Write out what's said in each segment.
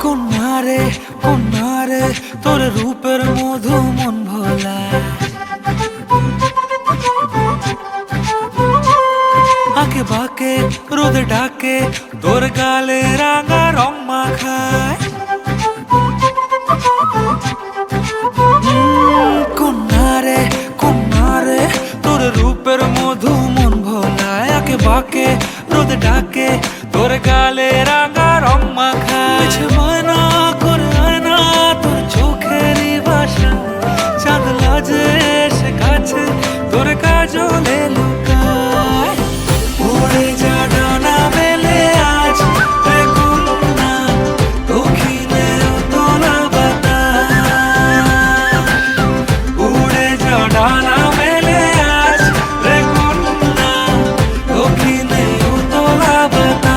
কন্যারে কন্যারে তোর রূপের মধু মন ভোলা, আঁকে বাঁকে রোদে ডাকে তোর গালে রাঙা রং মাখায়। কন্যারে কন্যারে তোর রূপের মধু মন ভোলায়, আঁকে বাঁকে রোদে ডাকে তোর গালে রাঙা রং মাখায়। ময়না করে আয়না তোর চোখেরই ভাষা, চাঁদ লাজে এসে কাছে তোর কাজলে লুকায়। উড়ে যা ডানা মেলে আজ রে কন্যা, দক্ষিণে উতলা বাতাস। উড়ে যা ডানা মেলে আজ রে কন্যা, দক্ষিণে উতলা বাতাস।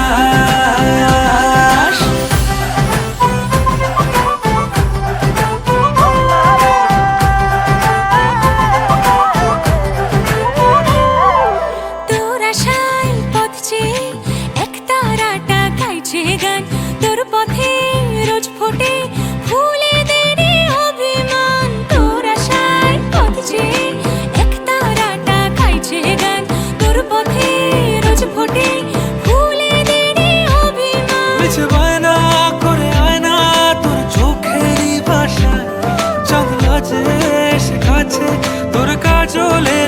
তোর আশায় পথ চেয়ে একতারাটা গাইছে গান, তোর পথে রোজ ফোটে ফুলেদেরই অভিমান। তোর আশায় পথ চেয়ে একতারাটা গাইছে গান, তোর পথে রোজ ফোটে ফুলেদেরই অভিমান। মিছে বায়না করে আয়না তোর চোখেরই ভাষা, চাঁদ লাজে এসে কাছে তোর কাজলে